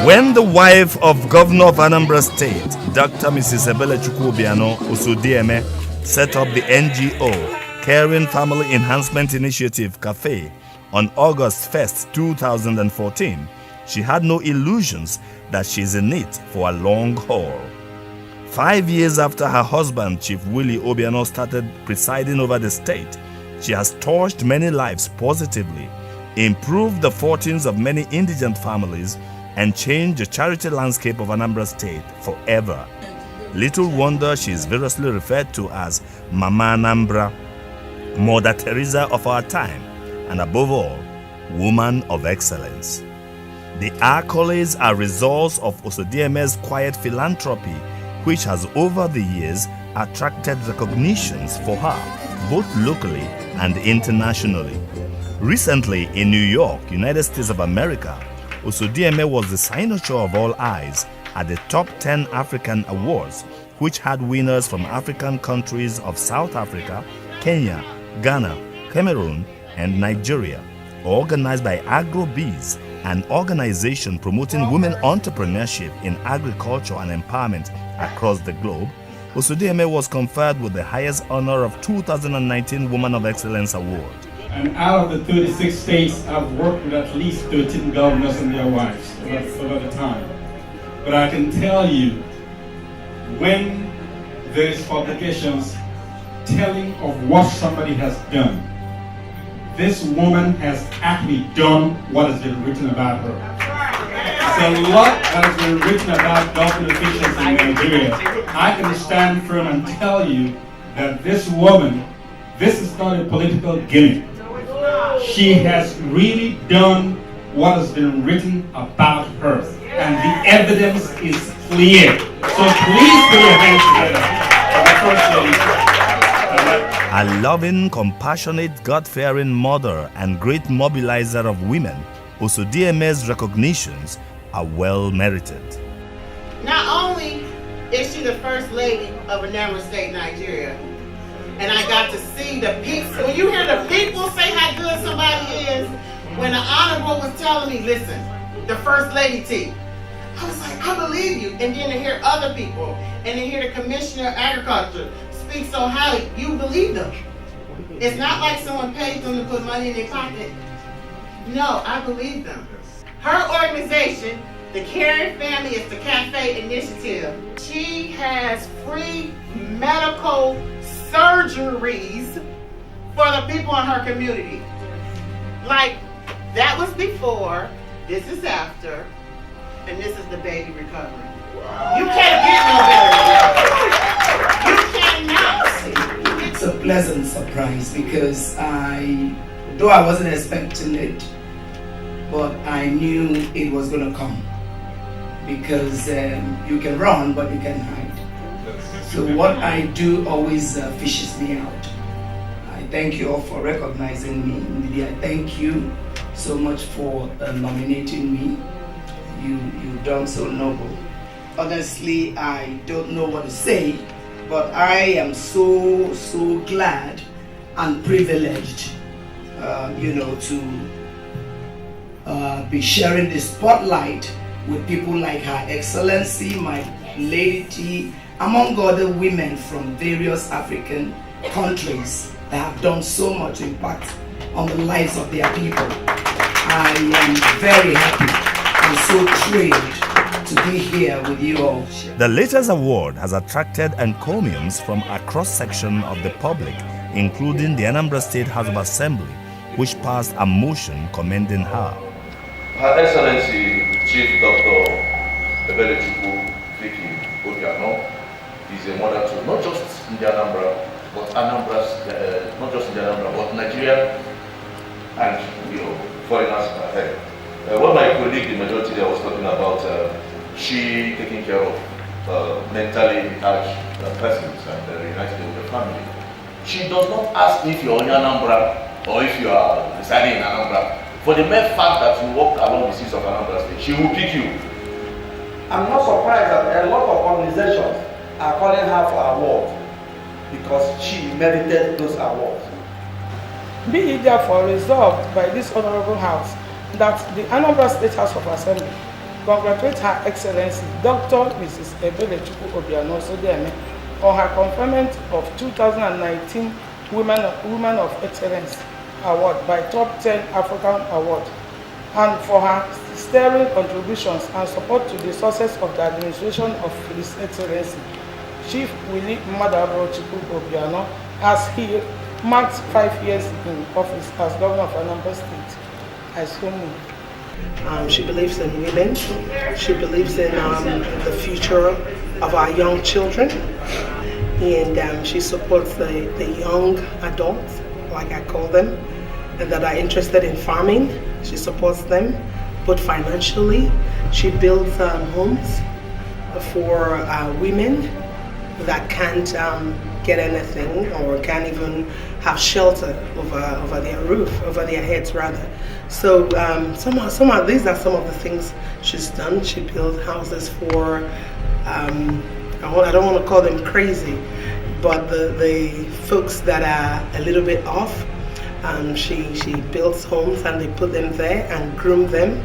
When the wife of Governor of Anambra State, Dr. Mrs. Ebele Chukwuobiano Osodieme, set up the NGO Caring Family Enhancement Initiative Cafe on August 1st, 2014, she had no illusions that she's in it for a long haul. 5 years after her husband, Chief Willie Obiano, started presiding over the state, she has touched many lives positively, improved the fortunes of many indigent families, and changed the charity landscape of Anambra State forever. Little wonder she is variously referred to as Mama Anambra, Mother Teresa of our time, and above all, Woman of Excellence. The accolades are results of Osodieme's quiet philanthropy, which has over the years attracted recognitions for her, both locally and internationally. Recently in New York, United States of America, Osodieme was the signature of all eyes at the Top 10 African Awards, which had winners from African countries of South Africa, Kenya, Ghana, Cameroon, and Nigeria. Organized by AgroBees, an organization promoting women entrepreneurship in agriculture and empowerment across the globe, Osodieme was conferred with the highest honor of 2019 Woman of Excellence Award. And out of the 36 states, I've worked with at least 13 governors and their wives over the time. But I can tell you, when there's publications telling of what somebody has done, this woman has actually done what has been written about her. There's a lot that has been written about government officials in Nigeria. I can stand firm and tell you that this woman, this is not a political gimmick. She has really done what has been written about her, and the evidence is clear. So please put your hands together for the First Lady. A loving, compassionate, God-fearing mother and great mobilizer of women, Osodieme's recognitions are well merited. Not only is she the First Lady of Anambra State, Nigeria, and I got to see the people. When you hear the people say how good somebody is, when the Honorable was telling me, listen, the First Lady T, I was like, I believe you. And then to hear other people, and to hear the Commissioner of Agriculture speak so highly, you believe them. It's not like someone paid them to put money in their pocket. No, I believe them. Her organization, the Caring Family, is the Cafe Initiative. She has free medical surgeries for the people in her community. Like, that was before, this is after, and this is the baby recovery. You can't get no better. You cannot. It's a pleasant surprise because though I wasn't expecting it, but I knew it was going to come. Because you can run, but you can hide. So what I do always fishes me out. I thank you all for recognizing me. Indeed, I thank you so much for nominating me. You've done so noble. Honestly, I don't know what to say, but I am so glad and privileged, to be sharing the spotlight with people like Her Excellency, my Lady T, among other women from various African countries that have done so much impact on the lives of their people. I am very happy and so thrilled to be here with you all. The latest award has attracted encomiums from a cross-section of the public, including the Anambra State House of Assembly, which passed a motion commending her. Her Excellency Chief Dr. Ebele Chukwuobiano is a mother to not just in the Anambra, but not just in the Anambra, but Nigeria and foreigners ahead. What my colleague, the majority there, was talking about, she taking care of mentally touched persons and reuniting with the family. She does not ask if you're in Anambra or if you are residing in Anambra. For the mere fact that you walk along the streets of Anambra State, she will pick you. I'm not surprised that a lot of organizations are calling her for awards because she merited those awards. Be it therefore resolved by this honorable house that the Anambra State House of Assembly congratulates Her Excellency Dr. Mrs. Ebele Chukwu Obiano Osodieme on her conferment of 2019 Women of Excellence Award by Top 10 African Award, and for her sterling contributions and support to the success of the administration of His Excellency Chief Willie Madabro Chukwu Obiano as he marks 5 years in office as Governor of Anambra State. As she believes in women. She believes in the future of our young children, and she supports the young adults, like I call them, and that are interested in farming. She supports them, both financially. She builds homes for women that can't get anything or can't even have shelter over their roof, over their heads rather. So these are some of the things she's done. She built houses for, I don't want to call them crazy, but the folks that are a little bit off. She builds homes and they put them there and groom them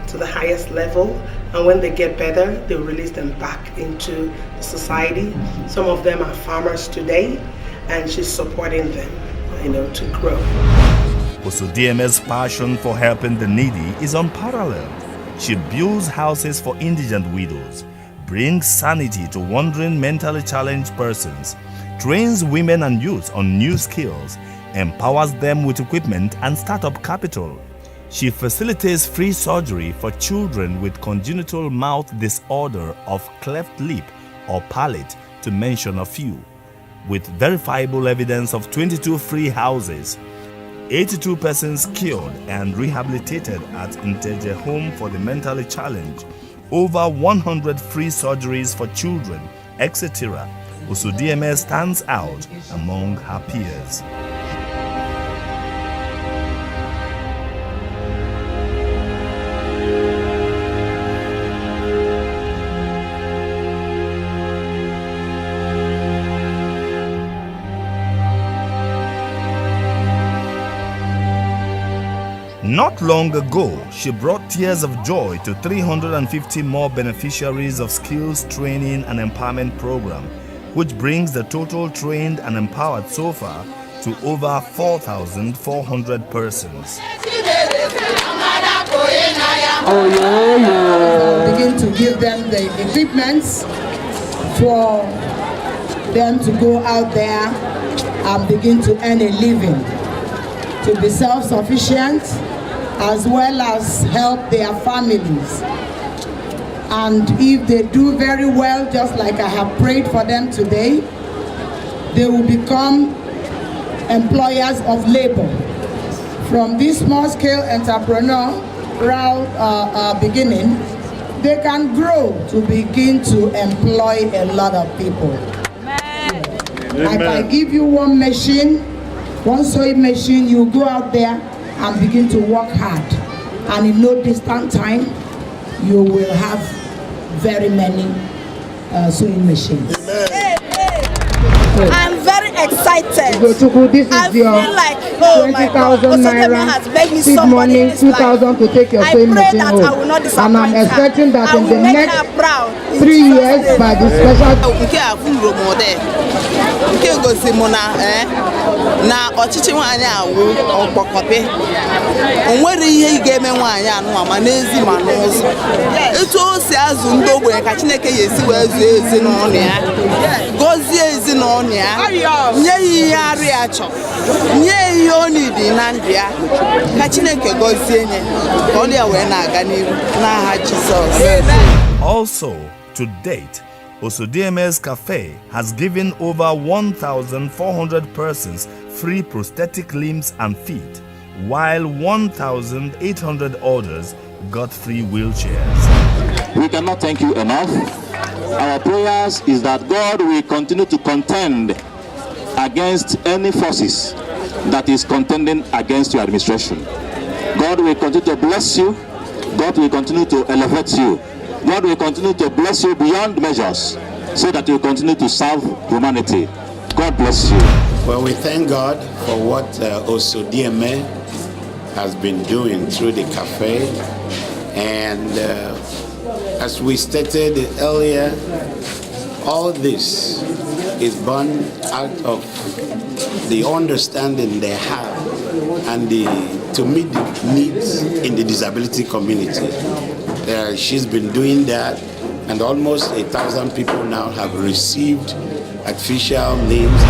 to the highest level, and when they get better, they release them back into society. Some of them are farmers today, and she's supporting them, to grow. Osodieme's passion for helping the needy is unparalleled. She builds houses for indigent widows, brings sanity to wandering mentally challenged persons, trains women and youth on new skills, empowers them with equipment and startup capital. She facilitates free surgery for children with congenital mouth disorder of cleft lip or palate, to mention a few. With verifiable evidence of 22 free houses, 82 persons cured and rehabilitated at Inteje Home for the Mentally Challenged, over 100 free surgeries for children, etc., Osodieme stands out among her peers. Not long ago, she brought tears of joy to 350 more beneficiaries of skills training and empowerment program, which brings the total trained and empowered so far to over 4,400 persons. Begin to give them the equipments for them to go out there and begin to earn a living, to be self-sufficient, as well as help their families. And if they do very well, just like I have prayed for them today, they will become employers of labor. From this small-scale entrepreneurial beginning, they can grow to begin to employ a lot of people. Amen. Like I give you one machine, one sewing machine, you go out there and begin to work hard, and in no distant time you will have very many sewing machines. I'm very excited. This is I your feel like, oh my God, 20,000 Osodieme has made me seed somebody in money, this 2,000 life. to take your I sewing pray machine that home. I will not And disappoint I'm expecting that her. in I the will make next her proud. 3 years by the special. nke gosi mụ na ọchịchị nwaanyị awụ ọkpọkọpị, o nwere ihe ị ga-eme nwaanyị anụnwa ma n'ezi ma n'ụzọ, etu o si azụ ndị ogbenye ka Chineke ya esi wee zụọ ezinụlọ ya, gọzie ezinụlọ ya, nye ya ihe arụ ya chọ, nye ya ihe ọ nidi na ndụ ya, ka Chineke gọzie nye ka ọ dị ya wee na-aga n'ihu n'aha Jizọs. Also, to date, Osodieme's Cafe has given over 1,400 persons free prosthetic limbs and feet, while 1,800 others got free wheelchairs. We cannot thank you enough. Our prayers is that God will continue to contend against any forces that is contending against your administration. God will continue to bless you. God will continue to elevate you. God will continue to bless you beyond measures so that you continue to serve humanity. God bless you. Well, we thank God for what Osodieme has been doing through the cafe. And as we stated earlier, all this is born out of the understanding they have and to meet the needs in the disability community. She's been doing that, and almost 1,000 people now have received artificial limbs.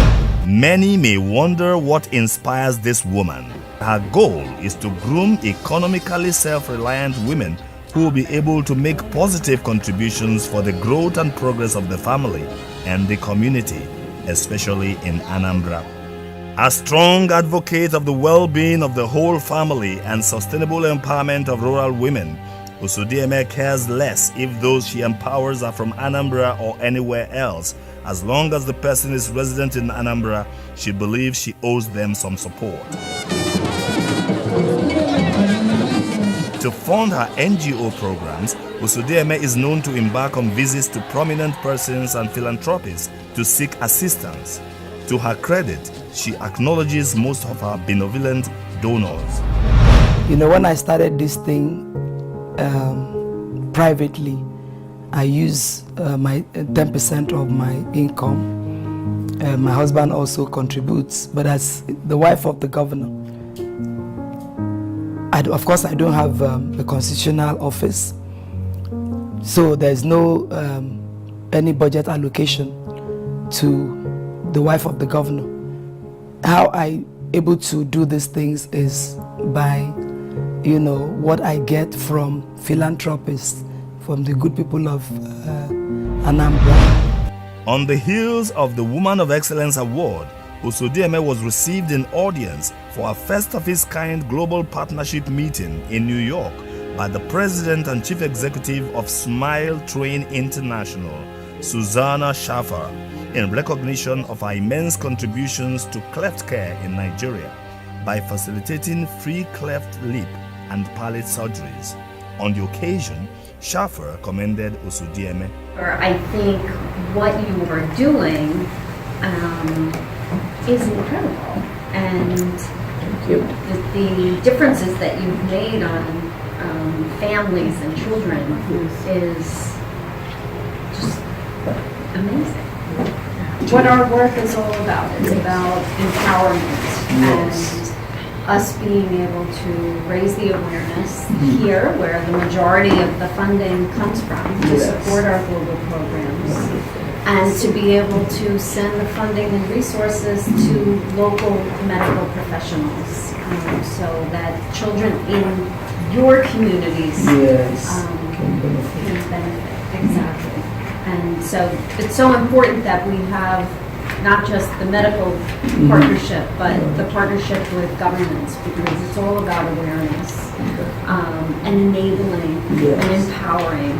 Many may wonder what inspires this woman. Her goal is to groom economically self-reliant women who will be able to make positive contributions for the growth and progress of the family and the community, especially in Anambra. A strong advocate of the well-being of the whole family and sustainable empowerment of rural women, Osodieme cares less if those she empowers are from Anambra or anywhere else. As long as the person is resident in Anambra, she believes she owes them some support. To fund her NGO programs, Osodieme is known to embark on visits to prominent persons and philanthropists to seek assistance. To her credit, she acknowledges most of her benevolent donors. You know, when I started this thing privately, I use my 10% of my income. My husband also contributes, but as the wife of the governor, of course I don't have a constitutional office, so there's no any budget allocation to the wife of the governor. How I able to do these things is by, you know, what I get from philanthropists, from the good people of Anambra. On the heels of the Woman of Excellence Award, Osodieme was received in audience for a first of its kind global partnership meeting in New York by the President and Chief Executive of Smile Train International, Susanna Schaffer, in recognition of her immense contributions to cleft care in Nigeria by facilitating free cleft lip and palate surgeries. On the occasion, Schaffer commended Osodieme. I think what you are doing is incredible, and the differences that you've made on families and children is just amazing. What our work is all about is about empowerment and us being able to raise the awareness here, where the majority of the funding comes from, to support our global programs, and to be able to send the funding and resources to local medical professionals, so that children in your communities can benefit. Exactly. And so it's so important that we have not just the medical partnership, but the partnership with governments, because it's all about awareness and enabling and empowering.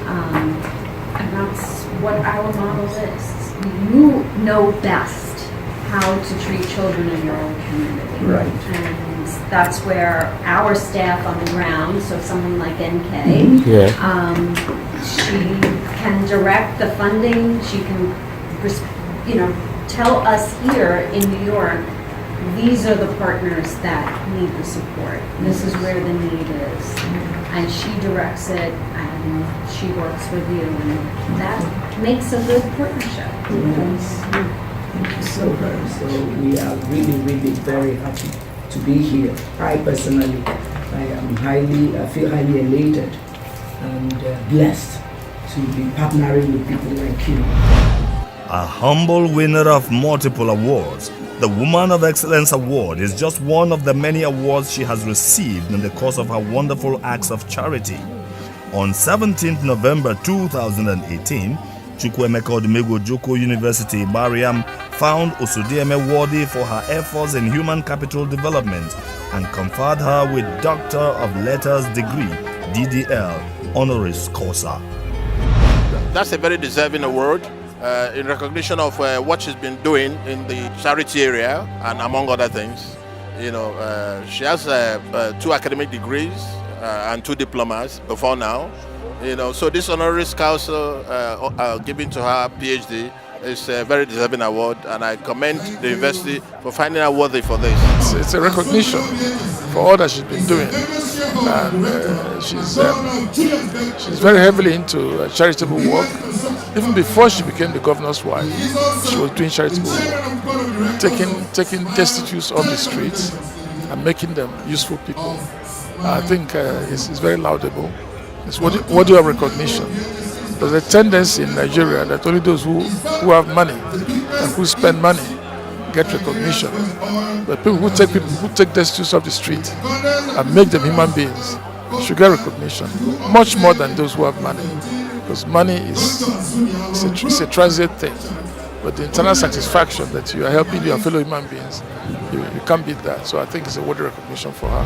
And that's what our model is. You know best how to treat children in your own community. Right. And that's where our staff on the ground, so someone like NK, she can direct the funding, she can, you know, tell us here in New York, these are the partners that need the support. This is where the need is. And she directs it, and she works with you, and that makes a good partnership. So we are really very happy to be here. I personally, I feel highly elated and blessed to be partnering with people like you. A humble winner of multiple awards, the Woman of Excellence Award is just one of the many awards she has received in the course of her wonderful acts of charity. On 17th November 2018, Chukwuemeka Odumegwu University, Bariam, found Osodieme worthy for her efforts in human capital development and conferred her with Doctor of Letters degree, DDL, honoris causa. That's a very deserving award in recognition of what she's been doing in the charity area, and among other things. You know, she has 2 academic degrees and 2 diplomas before now. You know, so this honoris causa given to her PhD is a very deserving award, and I commend the university for finding her worthy for this. it's a recognition for all that she's been doing. And she's very heavily into charitable work. Even before she became the governor's wife, she was doing charitable work, taking destitutes off the streets and making them useful people. I think it's very laudable. It's worthy of recognition. There's a tendency in Nigeria that only those who have money and who spend money get recognition. But people who take destitutes off the street and make them human beings should get recognition, much more than those who have money. Because money is a transient thing. But the internal satisfaction that you are helping your fellow human beings, you can't beat that. So I think it's a worthy recognition for her.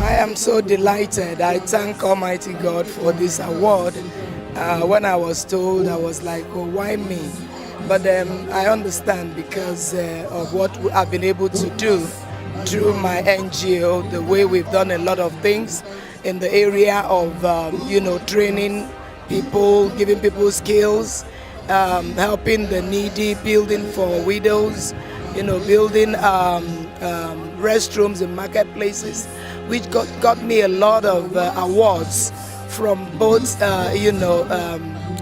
I am so delighted. I thank Almighty God for this award. When I was told, I was like, oh, why me? But I understand because of what I've been able to do through my NGO, the way we've done a lot of things in the area of, training people, giving people skills, helping the needy, building for widows, building restrooms in marketplaces, which got me a lot of awards from both,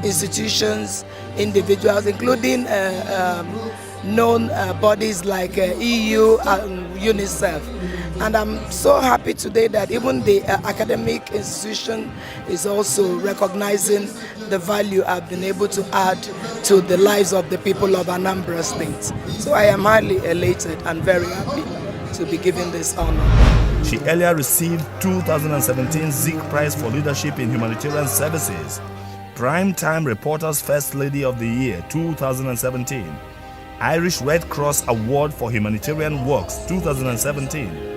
institutions, individuals, including known bodies like EU and UNICEF. And I'm so happy today that even the academic institution is also recognizing the value I've been able to add to the lives of the people of Anambra State. So I am highly elated and very happy to be given this honor. She earlier received 2017 Zik Prize for Leadership in Humanitarian Services, Primetime Reporters First Lady of the Year 2017, Irish Red Cross Award for Humanitarian Works 2017,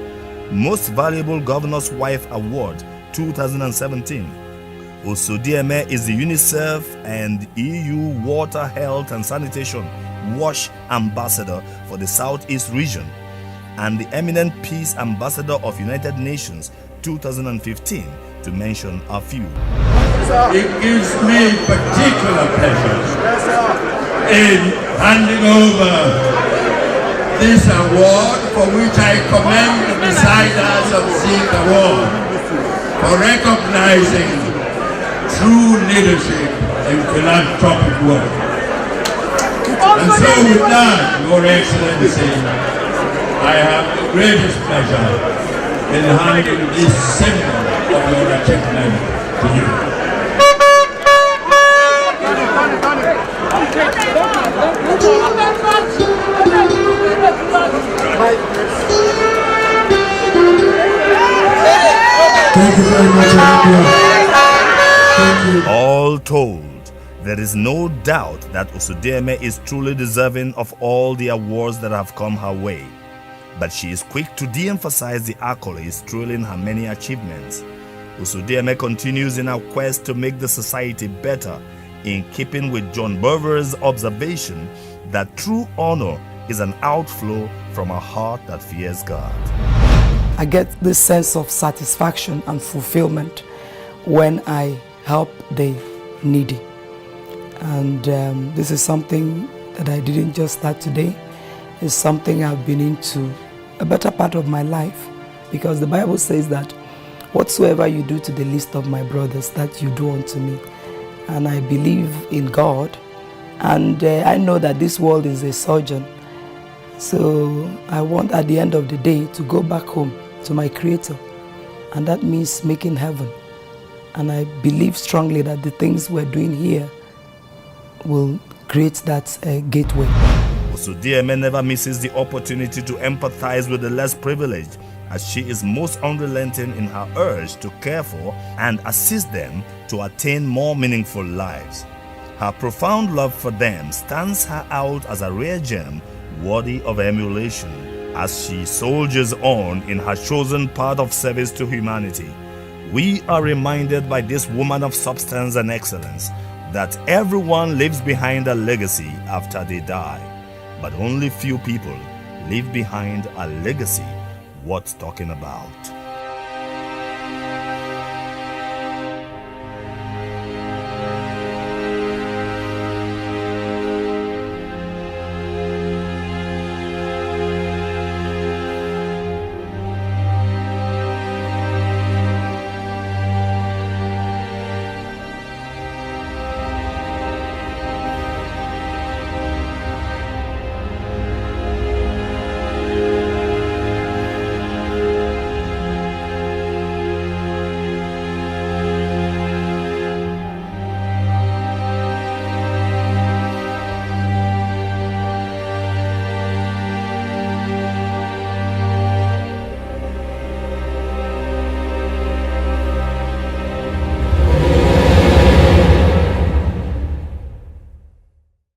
Most Valuable Governor's Wife Award 2017. Osodieme is the UNICEF and EU Water, Health and Sanitation WASH Ambassador for the Southeast region and the Eminent Peace Ambassador of United Nations 2015, to mention a few. It gives me particular pleasure in handing over this award, for which I commend the deciders of Zik Award for recognizing true leadership in philanthropic work. And so with that, Your Excellency, I have the greatest pleasure in handing this symbol of your achievement to you. Thank you very much, Thank you. All told, there is no doubt that Osodieme is truly deserving of all the awards that have come her way. But she is quick to de-emphasize the accolades trailing her many achievements. Osodieme continues in her quest to make the society better, in keeping with John Berver's observation that true honor is an outflow from a heart that fears God. I get this sense of satisfaction and fulfillment when I help the needy. And this is something that I didn't just start today. It's something I've been into a better part of my life, because the Bible says that whatsoever you do to the least of my brothers, that you do unto me. And I believe in God, and I know that this world is a surgeon. So I want at the end of the day to go back home to my Creator, and that means making heaven. And I believe strongly that the things we're doing here will create that gateway. Osodieme never misses the opportunity to empathize with the less privileged, as she is most unrelenting in her urge to care for and assist them to attain more meaningful lives. Her profound love for them stands her out as a rare gem worthy of emulation as she soldiers on in her chosen path of service to humanity. We are reminded by this woman of substance and excellence that everyone leaves behind a legacy after they die, but only few people leave behind a legacy worth talking about.